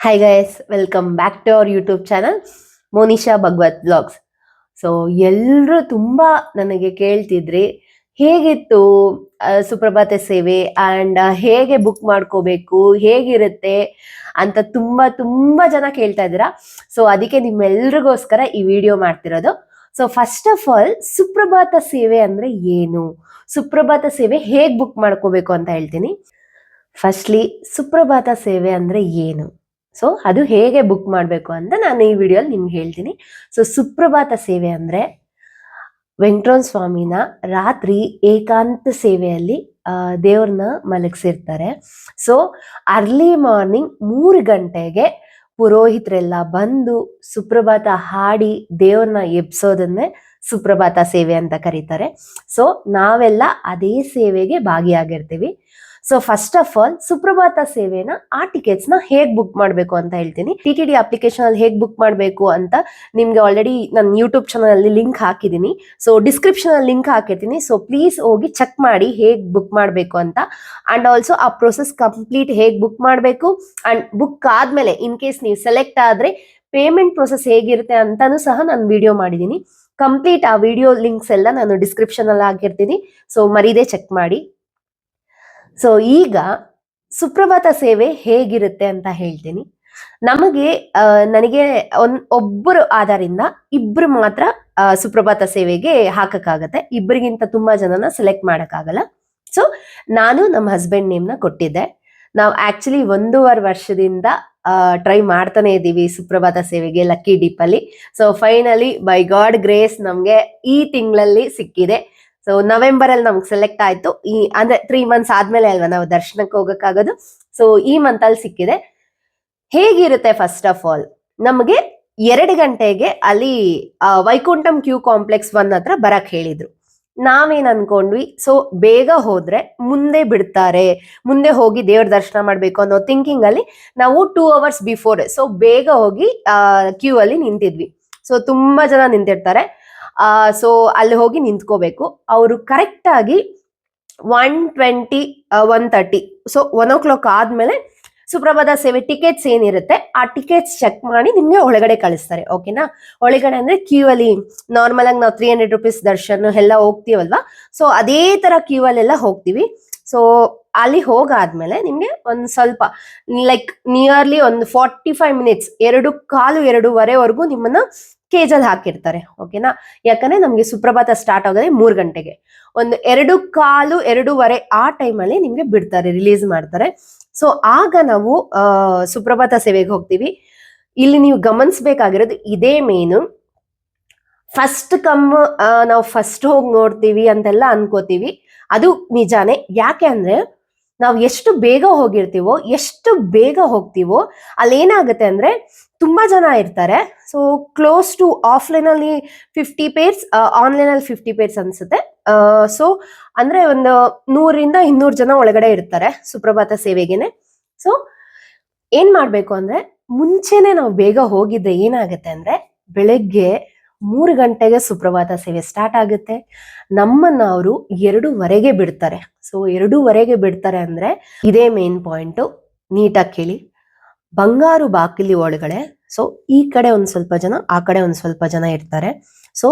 Hi guys, welcome back to our YouTube channel, Monisha Bhagwat Vlogs. So ಎಲ್ಲರೂ ತುಂಬಾ ನನಗೆ ಕೇಳ್ತಿದ್ರಿ ಹೇಗಿತ್ತು ಸುಪ್ರಭಾತ ಸೇವೆ ಅಂಡ್ ಹೇಗೆ ಬುಕ್ ಮಾಡ್ಕೋಬೇಕು, ಹೇಗಿರುತ್ತೆ ಅಂತ ತುಂಬಾ ಜನ ಕೇಳ್ತಾ ಇದ್ದೀರಾ. ಸೊ ಅದಕ್ಕೆ ನಿಮ್ಮೆಲ್ರಿಗೋಸ್ಕರ ಈ ವಿಡಿಯೋ ಮಾಡ್ತಿರೋದು. ಸೊ ಫಸ್ಟ್ ಆಫ್ ಆಲ್, ಸುಪ್ರಭಾತ ಸೇವೆ ಅಂದ್ರೆ ಏನು, ಸುಪ್ರಭಾತ ಸೇವೆ ಹೇಗೆ ಬುಕ್ ಮಾಡ್ಕೋಬೇಕು ಅಂತ ಹೇಳ್ತೀನಿ. ಫಸ್ಟ್ಲಿ, ಸುಪ್ರಭಾತ ಸೇವೆ ಅಂದ್ರೆ ಏನು, ಸೊ ಅದು ಹೇಗೆ ಬುಕ್ ಮಾಡಬೇಕು ಅಂತ ನಾನು ಈ ವಿಡಿಯೋಲಿ ನಿಮ್ಗೆ ಹೇಳ್ತೀನಿ. ಸೊ ಸುಪ್ರಭಾತ ಸೇವೆ ಅಂದ್ರೆ ವೆಂಕಟರಮಣ ಸ್ವಾಮಿನ ರಾತ್ರಿ ಏಕಾಂತ ಸೇವೆಯಲ್ಲಿ ದೇವ್ರನ್ನ ಮಲಗಿಸಿರ್ತಾರೆ. ಸೊ ಅರ್ಲಿ ಮಾರ್ನಿಂಗ್ 3 ಗಂಟೆಗೆ ಪುರೋಹಿತರೆಲ್ಲ ಬಂದು ಸುಪ್ರಭಾತ ಹಾಡಿ ದೇವ್ರನ್ನ ಎಬ್ಸೋದನ್ನೇ ಸುಪ್ರಭಾತ ಸೇವೆ ಅಂತ ಕರೀತಾರೆ. ಸೊ ನಾವೆಲ್ಲ ಅದೇ ಸೇವೆಗೆ ಭಾಗಿಯಾಗಿರ್ತೀವಿ. ಸೊ ಫಸ್ಟ್ ಆಫ್ ಆಲ್, ಸುಪ್ರಭಾತ ಸೇವೆನ ಆ ಟಿಕೆಟ್ಸ್ ನ ಹೇಗ್ ಬುಕ್ ಮಾಡಬೇಕು ಅಂತ ಹೇಳ್ತೀನಿ. TTD ಅಪ್ಲಿಕೇಶನ್ ಅಲ್ಲಿ ಹೇಗ್ ಬುಕ್ ಮಾಡಬೇಕು ಅಂತ ನಿಮ್ಗೆ ಆಲ್ರೆಡಿ ನನ್ನ ಯೂಟ್ಯೂಬ್ ಚಾನಲ್ ಅಲ್ಲಿ ಲಿಂಕ್ ಹಾಕಿದೀನಿ. ಸೊ ಡಿಸ್ಕ್ರಿಪ್ಷನ್ ಅಲ್ಲಿ ಲಿಂಕ್ ಹಾಕಿರ್ತೀನಿ. ಸೊ ಪ್ಲೀಸ್ ಹೋಗಿ ಚೆಕ್ ಮಾಡಿ ಹೇಗ್ ಬುಕ್ ಮಾಡಬೇಕು ಅಂತ. ಅಂಡ್ ಆಲ್ಸೋ ಆ ಪ್ರೊಸೆಸ್ ಕಂಪ್ಲೀಟ್ ಹೇಗ್ ಬುಕ್ ಮಾಡಬೇಕು ಅಂಡ್ ಬುಕ್ ಆದ್ಮೇಲೆ ಇನ್ ಕೇಸ್ ನೀವು ಸೆಲೆಕ್ಟ್ ಆದ್ರೆ ಪೇಮೆಂಟ್ ಪ್ರೊಸೆಸ್ ಹೇಗಿರುತ್ತೆ ಅಂತಾನು ಸಹ ನಾನು ವಿಡಿಯೋ ಮಾಡಿದೀನಿ. ಕಂಪ್ಲೀಟ್ ಆ ವಿಡಿಯೋ ಲಿಂಕ್ಸ್ ಎಲ್ಲ ನಾನು ಡಿಸ್ಕ್ರಿಪ್ಷನ್ ಅಲ್ಲಿ ಹಾಕಿರ್ತೀನಿ. ಸೊ ಮರೀದೆ ಚೆಕ್ ಮಾಡಿ. ಸೊ ಈಗ ಸುಪ್ರಭಾತ ಸೇವೆ ಹೇಗಿರುತ್ತೆ ಅಂತ ಹೇಳ್ತೀನಿ. ನನಗೆ ಒಬ್ಬರು ಆಧಾರಿಂದ ಇಬ್ರು ಮಾತ್ರ ಸುಪ್ರಭಾತ ಸೇವೆಗೆ ಹಾಕಕ್ಕಾಗತ್ತೆ. ಇಬ್ಬರಿಗಿಂತ ತುಂಬಾ ಜನನ ಸೆಲೆಕ್ಟ್ ಮಾಡಕ್ಕಾಗಲ್ಲ. ಸೊ ನಾನು ನಮ್ಮ ಹಸ್ಬೆಂಡ್ ನೇಮ್ನ ಕೊಟ್ಟಿದ್ದೆ. ನಾವು ಆಕ್ಚುಲಿ 1.5 ವರ್ಷದಿಂದ ಟ್ರೈ ಮಾಡ್ತಾನೆ ಇದ್ದೀವಿ ಸುಪ್ರಭಾತ ಸೇವೆಗೆ ಲಕ್ಕಿ ಡಿಪ್ ಅಲ್ಲಿ. So finally by god grace ನಮ್ಗೆ ಈ ತಿಂಗಳಲ್ಲಿ ಸಿಕ್ಕಿದೆ. ಸೊ ನವೆಂಬರ್ ಅಲ್ಲಿ ನಮ್ಗೆ ಸೆಲೆಕ್ಟ್ ಆಯ್ತು. ಅಂದ್ರೆ 3 ಮಂತ್ಸ್ ಆದ್ಮೇಲೆ ಅಲ್ವಾ ನಾವು ದರ್ಶನಕ್ಕೆ ಹೋಗಕ್ಕಾಗೋದು. ಸೊ ಈ ಮಂತ್ ಅಲ್ಲಿ ಸಿಕ್ಕಿದೆ. ಹೇಗಿರುತ್ತೆ, ಫಸ್ಟ್ ಆಫ್ ಆಲ್ ನಮಗೆ 2 ಗಂಟೆಗೆ ಅಲ್ಲಿ ವೈಕುಂಠಂ ಕ್ಯೂ ಕಾಂಪ್ಲೆಕ್ಸ್ 1 ಹತ್ರ ಬರಕ್ ಹೇಳಿದ್ರು. ನಾವೇನ್ ಅನ್ಕೊಂಡ್ವಿ, ಸೊ ಬೇಗ ಹೋದ್ರೆ ಮುಂದೆ ಬಿಡ್ತಾರೆ, ಮುಂದೆ ಹೋಗಿ ದೇವ್ರ ದರ್ಶನ ಮಾಡ್ಬೇಕು ಅನ್ನೋ ಥಿಂಕಿಂಗ್ ಅಲ್ಲಿ ನಾವು 2 ಅವರ್ಸ್ ಬಿಫೋರ್ ಸೊ ಬೇಗ ಹೋಗಿ ಕ್ಯೂ ಅಲ್ಲಿ ನಿಂತಿದ್ವಿ. ಸೊ ತುಂಬಾ ಜನ ನಿಂತಿರ್ತಾರೆ. ಸೊ ಅಲ್ಲಿ ಹೋಗಿ ನಿಂತ್ಕೋಬೇಕು. ಅವರು ಕರೆಕ್ಟ್ ಆಗಿ 1:20 1:30 ಸೊ 1 o'clock ಆದ್ಮೇಲೆ ಸುಪ್ರಭಾತ ಸೇವೆ ಟಿಕೆಟ್ಸ್ ಏನಿರುತ್ತೆ ಆ ಟಿಕೆಟ್ಸ್ ಚೆಕ್ ಮಾಡಿ ನಿಮ್ಗೆ ಒಳಗಡೆ ಕಳಿಸ್ತಾರೆ. ಓಕೆನಾ? ಒಳಗಡೆ ಅಂದ್ರೆ ಕ್ಯೂ ಅಲ್ಲಿ ನಾರ್ಮಲ್ ಆಗಿ ನಾವು 300 ರೂಪೀಸ್ ದರ್ಶನ ಎಲ್ಲ ಹೋಗ್ತೀವಲ್ವಾ, ಸೊ ಅದೇ ತರ ಕ್ಯೂ ಅಲ್ಲೆಲ್ಲ ಹೋಗ್ತೀವಿ. ಸೊ ಅಲ್ಲಿ ಹೋಗಾದ್ಮೇಲೆ ನಿಮ್ಗೆ ಒಂದ್ ಸ್ವಲ್ಪ ಲೈಕ್ ನಿಯರ್ಲಿ ಒಂದು 45 ಮಿನಿಟ್ಸ್ 2:15-2:30 ನಿಮ್ಮನ್ನ ಕೇಜಲ್ಲಿ ಹಾಕಿರ್ತಾರೆ. ಓಕೆನಾ? ಯಾಕಂದ್ರೆ ನಮ್ಗೆ ಸುಪ್ರಭಾತ ಸ್ಟಾರ್ಟ್ ಆಗೋದೇ 3 ಗಂಟೆಗೆ. ಒಂದು 2:15-2:30 ಆ ಟೈಮಲ್ಲಿ ನಿಮ್ಗೆ ಬಿಡ್ತಾರೆ, ರಿಲೀಸ್ ಮಾಡ್ತಾರೆ. ಸೊ ಆಗ ನಾವು ಸುಪ್ರಭಾತ ಸೇವೆಗೆ ಹೋಗ್ತೀವಿ. ಇಲ್ಲಿ ನೀವು ಗಮನಿಸ್ಬೇಕಾಗಿರೋದು ಇದೇ ಮೇನು. ಫಸ್ಟ್ ನಾವು ಫಸ್ಟ್ ಹೋಗಿ ನೋಡ್ತೀವಿ ಅಂತೆಲ್ಲ ಅನ್ಕೋತೀವಿ, ಅದು ನಿಜಾನೇ. ಯಾಕೆ ಅಂದ್ರೆ ನಾವು ಎಷ್ಟು ಬೇಗ ಹೋಗಿರ್ತೀವೋ, ಎಷ್ಟು ಬೇಗ ಹೋಗ್ತೀವೋ ಅಲ್ಲಿ ಏನಾಗುತ್ತೆ ಅಂದ್ರೆ ತುಂಬಾ ಜನ ಇರ್ತಾರೆ. ಸೊ ಕ್ಲೋಸ್ ಟು ಆಫ್ಲೈನ್ ಅಲ್ಲಿ 50 ಪೇರ್ಸ್, ಆನ್ಲೈನ್ ಅಲ್ಲಿ 50 ಪೇರ್ಸ್ ಅನ್ಸುತ್ತೆ. ಸೊ ಅಂದ್ರೆ ಒಂದು 100-200 ಜನ ಒಳಗಡೆ ಇರ್ತಾರೆ ಸುಪ್ರಭಾತ ಸೇವೆಗೆನೆ. ಸೊ ಏನ್ ಮಾಡ್ಬೇಕು ಅಂದ್ರೆ ಮುಂಚೆನೆ ನಾವು ಬೇಗ ಹೋಗಿದ್ರೆ ಏನಾಗುತ್ತೆ ಅಂದ್ರೆ ಬೆಳಗ್ಗೆ 3 ಗಂಟೆಗೆ ಸುಪ್ರಭಾತ ಸೇವೆ ಸ್ಟಾರ್ಟ್ ಆಗುತ್ತೆ. ನಮ್ಮನ್ನ ಅವರು 2:15 ಬಿಡ್ತಾರೆ. ಸೊ 2:15 ಬಿಡ್ತಾರೆ ಅಂದ್ರೆ ಇದೇ ಮೇನ್ ಪಾಯಿಂಟ್, ನೀಟಾಗಿ ಕೇಳಿ. ಬಂಗಾರು ಬಾಕಿಲಿ ಒಳಗಡೆ, ಸೊ ಈ ಕಡೆ ಒಂದ್ ಸ್ವಲ್ಪ ಜನ, ಆ ಕಡೆ ಒಂದ್ ಸ್ವಲ್ಪ ಜನ ಇರ್ತಾರೆ. ಸೊ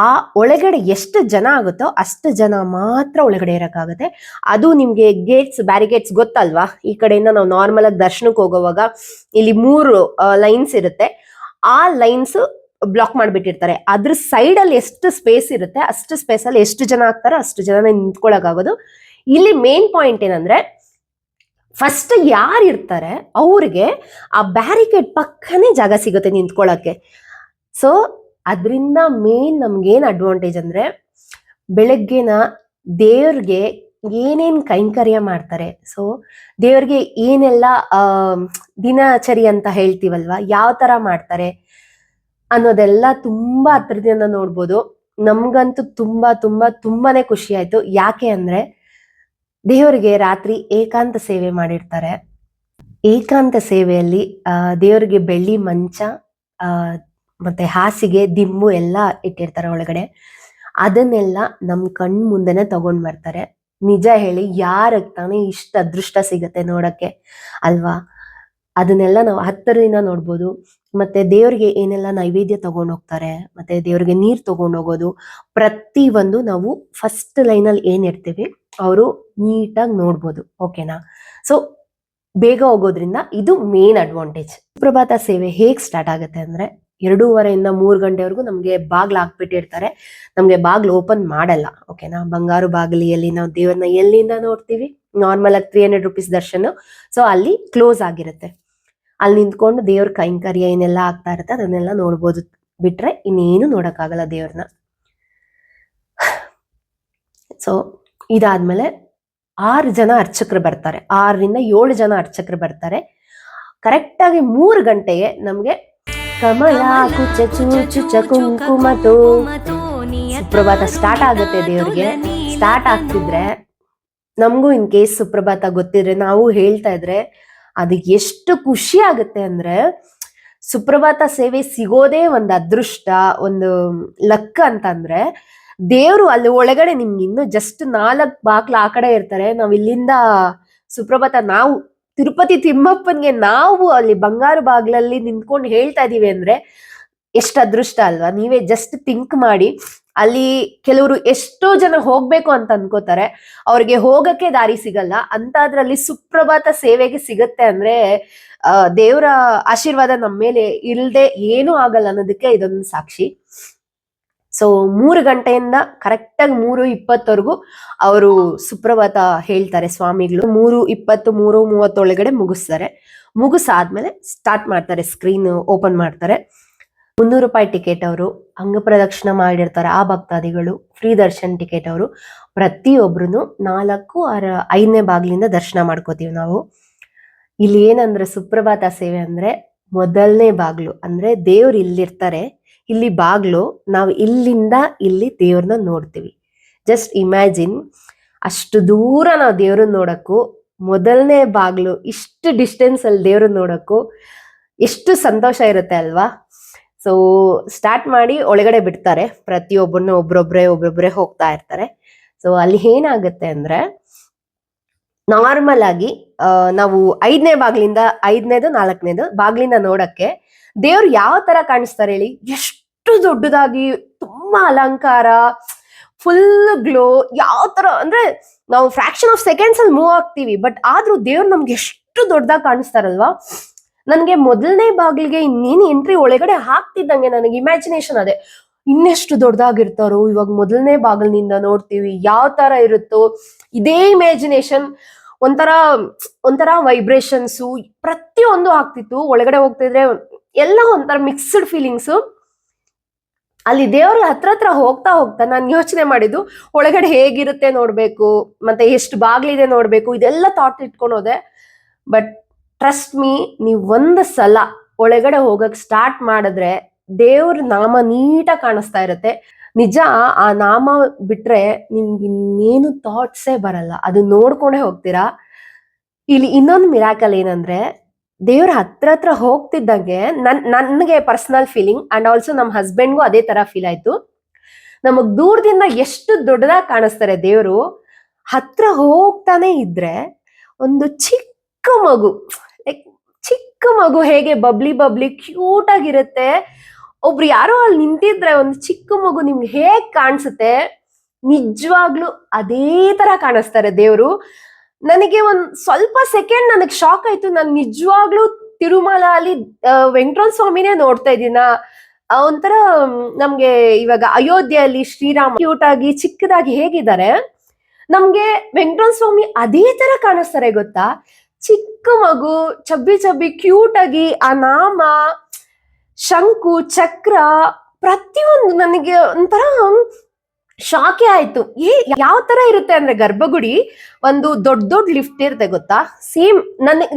ಆ ಒಳಗಡೆ ಎಷ್ಟು ಜನ ಆಗುತ್ತೋ ಅಷ್ಟು ಜನ ಮಾತ್ರ ಒಳಗಡೆ ಇರಕ್ಕಾಗತ್ತೆ. ಅದು ನಿಮ್ಗೆ ಬ್ಯಾರಿಗೇಟ್ಸ್ ಗೊತ್ತಲ್ವಾ? ಈ ಕಡೆಯಿಂದ ನಾವು ನಾರ್ಮಲ್ ಆಗಿ ದರ್ಶನಕ್ಕೆ ಹೋಗುವಾಗ ಇಲ್ಲಿ 3 ಲೈನ್ಸ್ ಇರುತ್ತೆ. ಆ ಲೈನ್ಸ್ ಬ್ಲಾಕ್ ಮಾಡ್ಬಿಟ್ಟಿರ್ತಾರೆ. ಅದ್ರ ಸೈಡ್ ಅಲ್ಲಿ ಎಷ್ಟು ಸ್ಪೇಸ್ ಇರುತ್ತೆ ಅಷ್ಟು ಸ್ಪೇಸ್ ಅಲ್ಲಿ ಎಷ್ಟು ಜನ ಆಗ್ತಾರೋ ಅಷ್ಟು ಜನ ನಿಂತ್ಕೊಳಕ್ಕಾಗೋದು. ಇಲ್ಲಿ ಮೇನ್ ಪಾಯಿಂಟ್ ಏನಂದ್ರೆ ಫಸ್ಟ್ ಯಾರು ಇರ್ತಾರೆ ಅವ್ರಿಗೆ ಆ ಬ್ಯಾರಿಕೇಡ್ ಪಕ್ಕನೇ ಜಾಗ ಸಿಗುತ್ತೆ ನಿಂತ್ಕೊಳಕ್ಕೆ. ಸೊ ಅದರಿಂದ ಮೇನ್ ನಮ್ಗೇನ್ ಅಡ್ವಾಂಟೇಜ್ ಅಂದ್ರೆ ಬೆಳಗ್ಗೆನ ದೇವ್ರಿಗೆ ಏನೇನ್ ಕೈಂಕರ್ಯ ಮಾಡ್ತಾರೆ, ಸೊ ದೇವ್ರಿಗೆ ಏನೆಲ್ಲ ದಿನಚರಿ ಅಂತ ಹೇಳ್ತೀವಲ್ವಾ, ಯಾವ ತರ ಮಾಡ್ತಾರೆ ಅನ್ನೋದೆಲ್ಲ ತುಂಬಾ ಹತ್ರದಿಂದ ನೋಡ್ಬೋದು. ನಮ್ಗಂತೂ ತುಂಬಾನೇ ಖುಷಿ ಆಯ್ತು. ಯಾಕೆ ಅಂದ್ರೆ ದೇವರಿಗೆ ರಾತ್ರಿ ಏಕಾಂತ ಸೇವೆ ಮಾಡಿರ್ತಾರೆ. ಏಕಾಂತ ಸೇವೆಯಲ್ಲಿ ದೇವರಿಗೆ ಬೆಳ್ಳಿ ಮಂಚ, ಮತ್ತೆ ಹಾಸಿಗೆ, ದಿಂಬು ಎಲ್ಲ ಇಟ್ಟಿರ್ತಾರೆ ಒಳಗಡೆ. ಅದನ್ನೆಲ್ಲ ನಮ್ ಕಣ್ ಮುಂದೆನೆ ತಗೊಂಡ್ ಬರ್ತಾರೆ. ನಿಜ ಹೇಳಿ, ಯಾರಗ್ ತಾನೇ ಇಷ್ಟ ಅದೃಷ್ಟ ಸಿಗತ್ತೆ ನೋಡಕ್ಕೆ ಅಲ್ವಾ? ಅದನ್ನೆಲ್ಲ ನಾವು ಹತ್ತಿರದಿಂದ ನೋಡ್ಬೋದು. ಮತ್ತೆ ದೇವ್ರಿಗೆ ಏನೆಲ್ಲ ನೈವೇದ್ಯ ತಗೊಂಡ್ ಹೋಗ್ತಾರೆ, ಮತ್ತೆ ದೇವ್ರಿಗೆ ನೀರ್ ತಗೊಂಡ್ ಹೋಗೋದು, ಪ್ರತಿ ಒಂದು ನಾವು ಫಸ್ಟ್ ಲೈನಲ್ಲಿ ಏನ್ ಇರ್ತೀವಿ ಅವರು ನೀಟಾಗಿ ನೋಡ್ಬೋದು. ಓಕೆನಾ? ಸೊ ಬೇಗ ಹೋಗೋದ್ರಿಂದ ಇದು ಮೇನ್ ಅಡ್ವಾಂಟೇಜ್. ಸುಪ್ರಭಾತ ಸೇವೆ ಹೇಗ್ ಸ್ಟಾರ್ಟ್ ಆಗುತ್ತೆ ಅಂದ್ರೆ 2:30 3 ಗಂಟೆವರೆಗೂ ನಮ್ಗೆ ಬಾಗ್ಲು ಹಾಕ್ಬಿಟ್ಟಿರ್ತಾರೆ. ನಮ್ಗೆ ಬಾಗ್ಲು ಓಪನ್ ಮಾಡಲ್ಲ. ಓಕೆನಾ? ಬಂಗಾರು ಬಾಗಿಲಿಯಲ್ಲಿ ನಾವು ದೇವ್ರನ್ನ ಎಲ್ಲಿಂದ ನೋಡ್ತೀವಿ, ನಾರ್ಮಲ್ ಆಗಿ 300 ರೂಪೀಸ್ ದರ್ಶನ. ಸೊ ಅಲ್ಲಿ ಕ್ಲೋಸ್ ಆಗಿರುತ್ತೆ. ಅಲ್ಲಿ ನಿಂತ್ಕೊಂಡು ದೇವ್ರ ಕೈಂಕರ್ಯ ಏನೆಲ್ಲ ಆಗ್ತಾ ಇರುತ್ತೆ ಅದನ್ನೆಲ್ಲ ನೋಡ್ಬೋದು. ಬಿಟ್ರೆ ಇನ್ನೇನು ನೋಡಕ್ಕಾಗಲ್ಲ ದೇವ್ರನ್ನ. ಸೊ ಇದಾದ್ಮೇಲೆ 6 ಜನ ಅರ್ಚಕರು ಬರ್ತಾರೆ. 6 ರಿಂದ 7 ಜನ ಅರ್ಚಕರು ಬರ್ತಾರೆ. ಕರೆಕ್ಟ್ ಆಗಿ 3 ಗಂಟೆಗೆ ನಮ್ಗೆ ಕಮಲ ಕುಚ ಚೂಚುಚ ಕುಂಕುಮತೋ ಸುಪ್ರಭಾತ ಸ್ಟಾರ್ಟ್ ಆಗುತ್ತೆ. ದೇವ್ರಿಗೆ ಸ್ಟಾರ್ಟ್ ಆಗ್ತಿದ್ರೆ ನಮಗೂ ಇನ್ ಕೇಸ್ ಸುಪ್ರಭಾತ ಗೊತ್ತಿದ್ರೆ ನಾವು ಹೇಳ್ತಾ ಇದ್ರೆ ಅದಕ್ಕೆ ಎಷ್ಟು ಖುಷಿ ಆಗುತ್ತೆ ಅಂದ್ರೆ, ಸುಪ್ರಭಾತ ಸೇವೆ ಸಿಗೋದೇ ಒಂದು ಅದೃಷ್ಟ, ಒಂದು ಲಕ್ ಅಂತಂದ್ರೆ, ದೇವ್ರು ಅಲ್ಲಿ ಒಳಗಡೆ ನಿಮ್ಗೆ ಇನ್ನು ಜಸ್ಟ್ 4 ಬಾಕ್ಲು ಆ ಕಡೆ ಇರ್ತಾರೆ. ನಾವ್ ಇಲ್ಲಿಂದ ಸುಪ್ರಭಾತ ನಾವು ತಿರುಪತಿ ತಿಮ್ಮಪ್ಪನ್ಗೆ ನಾವು ಅಲ್ಲಿ ಬಂಗಾರು ಬಾಗ್ಲಲ್ಲಿ ನಿಂತ್ಕೊಂಡು ಹೇಳ್ತಾ ಇದೀವಿ ಅಂದ್ರೆ ಎಷ್ಟು ಅದೃಷ್ಟ ಅಲ್ವಾ? ನೀವೇ ಜಸ್ಟ್ ಥಿಂಕ್ ಮಾಡಿ. ಅಲ್ಲಿ ಕೆಲವರು ಎಷ್ಟೋ ಜನ ಹೋಗ್ಬೇಕು ಅಂತ ಅನ್ಕೋತಾರೆ, ಅವ್ರಿಗೆ ಹೋಗಕ್ಕೆ ದಾರಿ ಸಿಗಲ್ಲ. ಅಂತದ್ರಲ್ಲಿ ಸುಪ್ರಭಾತ ಸೇವೆಗೆ ಸಿಗತ್ತೆ ಅಂದ್ರೆ ದೇವರ ಆಶೀರ್ವಾದ ನಮ್ಮ ಮೇಲೆ ಇಲ್ದೆ ಏನೂ ಆಗಲ್ಲ ಅನ್ನೋದಕ್ಕೆ ಇದೊಂದು ಸಾಕ್ಷಿ. ಸೊ 3 ಗಂಟೆಯಿಂದ ಕರೆಕ್ಟಾಗಿ 3:20 ಅವರು ಸುಪ್ರಭಾತ ಹೇಳ್ತಾರೆ ಸ್ವಾಮಿಗಳು. 3:20 3:30 ಒಳಗಡೆ ಮುಗಿಸ್ತಾರೆ. ಮುಗಿಸಾದ್ಮೇಲೆ ಸ್ಟಾರ್ಟ್ ಮಾಡ್ತಾರೆ, ಸ್ಕ್ರೀನ್ ಓಪನ್ ಮಾಡ್ತಾರೆ. 300 ರೂಪಾಯಿ ಟಿಕೆಟ್ ಅವರು, ಅಂಗ ಪ್ರದಕ್ಷಿಣ ಮಾಡಿರ್ತಾರೆ ಆ ಭಕ್ತಾದಿಗಳು, ಫ್ರೀ ದರ್ಶನ್ ಟಿಕೆಟ್ ಅವರು. ಪ್ರತಿಯೊಬ್ರು 4 6 5ನೇ ಬಾಗ್ಲಿಂದ ದರ್ಶನ ಮಾಡ್ಕೋತೀವಿ ನಾವು. ಇಲ್ಲಿ ಏನಂದ್ರೆ ಸುಪ್ರಭಾತ ಸೇವೆ ಅಂದ್ರೆ ಮೊದಲನೇ ಬಾಗ್ಲು ಅಂದ್ರೆ ದೇವ್ರು ಇಲ್ಲಿರ್ತಾರೆ, ಇಲ್ಲಿ ಬಾಗ್ಲು, ನಾವು ಇಲ್ಲಿಂದ ಇಲ್ಲಿ ದೇವ್ರನ್ನ ನೋಡ್ತೀವಿ. ಜಸ್ಟ್ ಇಮ್ಯಾಜಿನ್, ಅಷ್ಟು ದೂರ ನಾವು ದೇವ್ರನ್ನ ನೋಡಕ್ಕೂ ಮೊದಲನೇ ಬಾಗ್ಲು ಇಷ್ಟು ಡಿಸ್ಟೆನ್ಸ್ ಅಲ್ಲಿ ದೇವ್ರನ್ನ ನೋಡಕ್ಕೂ ಎಷ್ಟು ಸಂತೋಷ ಇರುತ್ತೆ ಅಲ್ವಾ? ಸೊ ಸ್ಟಾರ್ಟ್ ಮಾಡಿ ಒಳಗಡೆ ಬಿಡ್ತಾರೆ. ಪ್ರತಿಯೊಬ್ಬರನ್ನ ಒಬ್ರೊಬ್ರೆ ಹೋಗ್ತಾ ಇರ್ತಾರೆ. ಸೊ ಅಲ್ಲಿ ಏನಾಗುತ್ತೆ ಅಂದ್ರೆ, ನಾರ್ಮಲ್ ಆಗಿ ನಾವು 5ನೇ ಬಾಗ್ಲಿಂದ 5ನೇದು 4ನೇದು ಬಾಗ್ಲಿಂದ ನೋಡಕ್ಕೆ ದೇವ್ರು ಯಾವ ತರ ಕಾಣಿಸ್ತಾರೆ ಹೇಳಿ? ಎಷ್ಟು ದೊಡ್ಡದಾಗಿ, ತುಂಬಾ ಅಲಂಕಾರ, ಫುಲ್ ಗ್ಲೋ, ಯಾವ ತರ ಅಂದ್ರೆ ನಾವು ಫ್ರಾಕ್ಷನ್ ಆಫ್ ಸೆಕೆಂಡ್ಸ್ ಅಲ್ಲಿ ಮೂವ್ ಆಗ್ತೀವಿ. ಬಟ್ ಆದ್ರೂ ದೇವ್ರು ನಮ್ಗೆ ಎಷ್ಟು ದೊಡ್ಡದಾಗಿ ಕಾಣಿಸ್ತಾರಲ್ವಾ? ನನ್ಗೆ ಮೊದಲನೇ ಬಾಗಿಲಿಗೆ ಇನ್ನೇನು ಎಂಟ್ರಿ ಒಳಗಡೆ ಹಾಕ್ತಿದ್ದಂಗೆ ನನಗೆ ಇಮ್ಯಾಜಿನೇಷನ್ ಅದೇ, ಇನ್ನೆಷ್ಟು ದೊಡ್ಡದಾಗಿರ್ತಾರೋ, ಇವಾಗ ಮೊದಲನೇ ಬಾಗಿಲಿನಿಂದ ನೋಡ್ತೀವಿ ಯಾವ ತರ ಇರುತ್ತೋ ಇದೇ ಇಮ್ಯಾಜಿನೇಷನ್. ಒಂಥರ ವೈಬ್ರೇಷನ್ಸು ಪ್ರತಿಯೊಂದು ಆಗ್ತಿತ್ತು. ಒಳಗಡೆ ಹೋಗ್ತಿದ್ರೆ ಎಲ್ಲ ಒಂಥರ ಮಿಕ್ಸ್ಡ್ ಫೀಲಿಂಗ್ಸ್. ಅಲ್ಲಿ ದೇವ್ರ ಹತ್ರ ಹೋಗ್ತಾ ನಾನು ಯೋಚನೆ ಮಾಡಿದ್ದು ಒಳಗಡೆ ಹೇಗಿರುತ್ತೆ ನೋಡ್ಬೇಕು, ಮತ್ತೆ ಎಷ್ಟು ಬಾಗ್ಲಿದೆ ನೋಡ್ಬೇಕು, ಇದೆಲ್ಲ ಥಾಟ್ ಇಟ್ಕೊಂಡು ಹೋದೆ. ಬಟ್ ಟ್ರಸ್ಟ್ ಮೀ, ನೀವು ಒಂದು ಸಲ ಒಳಗಡೆ ಹೋಗಕ್ ಸ್ಟಾರ್ಟ್ ಮಾಡಿದ್ರೆ ದೇವ್ರ ನಾಮ ನೀಟಾಗಿ ಕಾಣಿಸ್ತಾ ಇರುತ್ತೆ. ನಿಜ, ಆ ನಾಮ ಬಿಟ್ರೆ ನಿಮ್ಗೆ ಇನ್ನೇನು ಥಾಟ್ಸೇ ಬರಲ್ಲ, ಅದು ನೋಡ್ಕೊಂಡೇ ಹೋಗ್ತೀರಾ. ಇಲ್ಲಿ ಇನ್ನೊಂದು ಮಿರಾಕಲ್ ಏನಂದ್ರೆ, ದೇವ್ರ ಹತ್ರ ಹೋಗ್ತಿದ್ದಂಗೆ ನನ್ಗೆ ಪರ್ಸನಲ್ ಫೀಲಿಂಗ್ ಅಂಡ್ ಆಲ್ಸೋ ನಮ್ಮ ಹಸ್ಬೆಂಡ್ಗೂ ಅದೇ ತರ ಫೀಲ್ ಆಯ್ತು. ನಮಗ್ ದೂರದಿಂದ ಎಷ್ಟು ದೊಡ್ಡದಾಗಿ ಕಾಣಿಸ್ತಾರೆ ದೇವ್ರು, ಹತ್ರ ಹೋಗ್ತಾನೆ ಇದ್ರೆ ಒಂದು ಚಿಕ್ಕ ಮಗು, ಚಿಕ್ಕ ಮಗು ಹೇಗೆ ಬಬ್ಲಿ ಕ್ಯೂಟ್ ಆಗಿರುತ್ತೆ, ಒಬ್ರು ಯಾರೋ ಅಲ್ಲಿ ನಿಂತಿದ್ರೆ ಒಂದು ಚಿಕ್ಕ ಮಗು ನಿಮ್ಗೆ ಹೇಗ್ ಕಾಣಿಸುತ್ತೆ, ನಿಜವಾಗ್ಲು ಅದೇ ತರ ಕಾಣಿಸ್ತಾರೆ ದೇವ್ರು. ನನಗೆ ಒಂದ್ ಸ್ವಲ್ಪ ಸೆಕೆಂಡ್ ನನಗೆ ಶಾಕ್ ಆಯ್ತು. ನಾನು ನಿಜವಾಗ್ಲೂ ತಿರುಮಲ ಅಲ್ಲಿ ವೆಂಕಟರಮಣ ಸ್ವಾಮಿನೇ ನೋಡ್ತಾ ಇದ್ದೀನ. ಒಂಥರ ನಮ್ಗೆ ಇವಾಗ ಅಯೋಧ್ಯೆಯಲ್ಲಿ ಶ್ರೀರಾಮ ಕ್ಯೂಟ್ ಆಗಿ ಚಿಕ್ಕದಾಗಿ ಹೇಗಿದ್ದಾರೆ, ನಮ್ಗೆ ವೆಂಕಟರಮಣ ಸ್ವಾಮಿ ಅದೇ ತರ ಕಾಣಿಸ್ತಾರೆ ಗೊತ್ತಾ? ಚಿಕ್ಕ ಮಗು, ಚಬ್ಬಿ ಕ್ಯೂಟ್ ಆಗಿ, ಆ ನಾಮ, ಶಂಕು, ಚಕ್ರ, ಪ್ರತಿಯೊಂದು ನನಗೆ ಒಂಥರ ಶಾಕೆ ಆಯ್ತು. ಯಾವ ತರ ಇರುತ್ತೆ ಅಂದ್ರೆ, ಗರ್ಭಗುಡಿ ಒಂದು ದೊಡ್ಡ ಲಿಫ್ಟ್ ಇರುತ್ತೆ ಗೊತ್ತಾ? ಸೇಮ್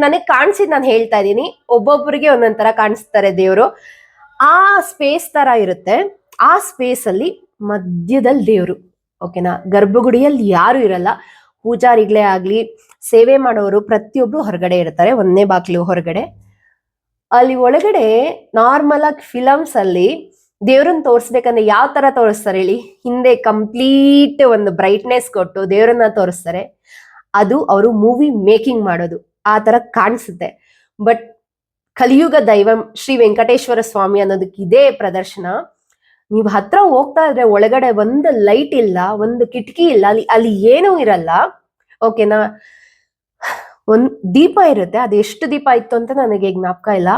ನನಗ್ ಕಾಣಿಸಿದ್ ನಾನು ಹೇಳ್ತಾ ಇದೀನಿ, ಒಬ್ಬೊಬ್ಬರಿಗೆ ಒಂದೊಂದ್ ತರ ಕಾಣಿಸ್ತಾರೆ ದೇವ್ರು. ಆ ಸ್ಪೇಸ್ ತರ ಇರುತ್ತೆ. ಆ ಸ್ಪೇಸ್ ಅಲ್ಲಿ ಮಧ್ಯದಲ್ಲಿ ದೇವ್ರು. ಓಕೆನಾ? ಗರ್ಭಗುಡಿಯಲ್ಲಿ ಯಾರು ಇರಲ್ಲ, ಪೂಜಾರಿಗಳೇ ಆಗ್ಲಿ, ಸೇವೆ ಮಾಡೋರು ಪ್ರತಿಯೊಬ್ರು ಹೊರಗಡೆ ಇರ್ತಾರೆ, 1ನೇ ಬಾಗ್ಲು ಹೊರಗಡೆ. ಅಲ್ಲಿ ಒಳಗಡೆ ನಾರ್ಮಲ್ ಆಗಿ ಫಿಲಮ್ಸ್ ಅಲ್ಲಿ ದೇವ್ರನ್ನ ತೋರಿಸ್ಬೇಕಂದ್ರೆ ಯಾವ ತರ ತೋರಿಸ್ತಾರೆ ಹೇಳಿ? ಹಿಂದೆ ಕಂಪ್ಲೀಟ್ ಒಂದು ಬ್ರೈಟ್ನೆಸ್ ಕೊಟ್ಟು ದೇವ್ರನ್ನ ತೋರಿಸ್ತಾರೆ. ಅದು ಅವರು ಮೂವಿ ಮೇಕಿಂಗ್ ಮಾಡೋದು ಆ ತರ ಕಾಣಿಸುತ್ತೆ. ಬಟ್ ಕಲಿಯುಗ ದೈವಂ ಶ್ರೀ ವೆಂಕಟೇಶ್ವರ ಸ್ವಾಮಿ ಅನ್ನೋದಕ್ಕೆ ಇದೇ ಪ್ರದರ್ಶನ. ನೀವ್ ಹತ್ರ ಹೋಗ್ತಾ ಇದ್ರೆ ಒಳಗಡೆ ಒಂದು ಲೈಟ್ ಇಲ್ಲ, ಒಂದು ಕಿಟಕಿ ಇಲ್ಲ, ಅಲ್ಲಿ ಏನೂ ಇರಲ್ಲ. ಓಕೆನಾ, ಒಂದ್ ದೀಪ ಇರುತ್ತೆ, ಅದು ಎಷ್ಟು ದೀಪ ಇತ್ತು ಅಂತ ನನಗೆ ಜ್ಞಾಪಕ ಇಲ್ಲ.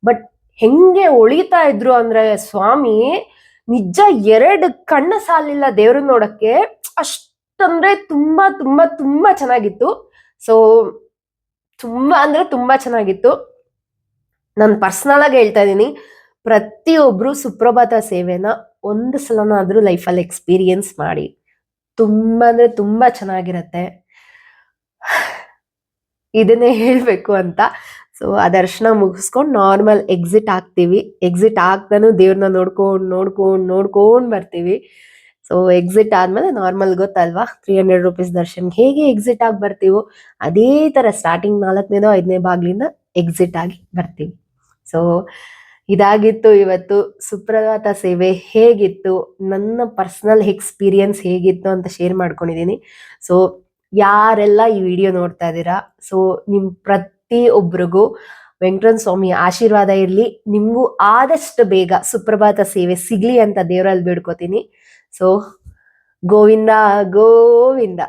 ಬಟ್ ಹೆಂಗೆ ಒಳಿತಾ ಇದ್ರು ಅಂದ್ರೆ ಸ್ವಾಮಿ, ನಿಜ 2 ಕಣ್ಣು ಸಾಲಿಲ್ಲ ದೇವ್ರನ್ನ ನೋಡಕ್ಕೆ, ಅಷ್ಟಂದ್ರೆ ತುಂಬಾ ತುಂಬಾ ತುಂಬಾ ಚೆನ್ನಾಗಿತ್ತು. ಸೊ ತುಂಬಾ ಅಂದ್ರೆ ತುಂಬಾ ಚೆನ್ನಾಗಿತ್ತು. ನಾನು ಪರ್ಸನಲ್ ಆಗಿ ಹೇಳ್ತಾ ಇದ್ದೀನಿ, ಪ್ರತಿಯೊಬ್ರು ಸುಪ್ರಭಾತ ಸೇವೆನ ಒಂದು ಸಲನಾದ್ರೂ ಲೈಫಲ್ಲಿ ಎಕ್ಸ್ಪೀರಿಯನ್ಸ್ ಮಾಡಿ. ತುಂಬಾ ಅಂದ್ರೆ ತುಂಬಾ ಚೆನ್ನಾಗಿರತ್ತೆ. ಇದನ್ನೇ ಹೇಳ್ಬೇಕು ಅಂತ. ಸೊ ಆ ದರ್ಶನ ಮುಗಿಸ್ಕೊಂಡು ನಾರ್ಮಲ್ ಎಕ್ಸಿಟ್ ಆಗ್ತೀವಿ. ಎಕ್ಸಿಟ್ ಆಗ್ತಾನು ದೇವ್ರನ್ನ ನೋಡ್ಕೊಂಡ್ ಬರ್ತೀವಿ. ಸೊ ಎಕ್ಸಿಟ್ ಆದ್ಮೇಲೆ ನಾರ್ಮಲ್ ಗೊತ್ತಲ್ವಾ, 300 ರೂಪೀಸ್ ದರ್ಶನ್ ಹೇಗೆ ಎಕ್ಸಿಟ್ ಆಗಿ ಬರ್ತೀವೋ ಅದೇ ತರ ಸ್ಟಾರ್ಟಿಂಗ್ 4ನೇದೋ 5ನೇ ಬಾಗ್ಲಿಂದ ಎಕ್ಸಿಟ್ ಆಗಿ ಬರ್ತೀವಿ. ಸೊ ಇದಾಗಿತ್ತು ಇವತ್ತು ಸುಪ್ರಭಾತ ಸೇವೆ ಹೇಗಿತ್ತು, ನನ್ನ ಪರ್ಸನಲ್ ಎಕ್ಸ್ಪೀರಿಯನ್ಸ್ ಹೇಗಿತ್ತು ಅಂತ ಶೇರ್ ಮಾಡ್ಕೊಂಡಿದ್ದೀನಿ. ಸೊ ಯಾರೆಲ್ಲ ಈ ವಿಡಿಯೋ ನೋಡ್ತಾ ಇದ್ದೀರಾ, ಸೊ ನಿಮ್ ಪ್ರತಿಯೊಬ್ಬರಿಗೂ ವೆಂಕಟರಮಣ ಸ್ವಾಮಿ ಆಶೀರ್ವಾದ ಇರ್ಲಿ. ನಿಮ್ಗೂ ಆದಷ್ಟು ಬೇಗ ಸುಪ್ರಭಾತ ಸೇವೆ ಸಿಗ್ಲಿ ಅಂತ ದೇವರಲ್ಲಿ ಬೇಡ್ಕೋತೀನಿ. ಸೊ ಗೋವಿಂದ ಗೋವಿಂದ.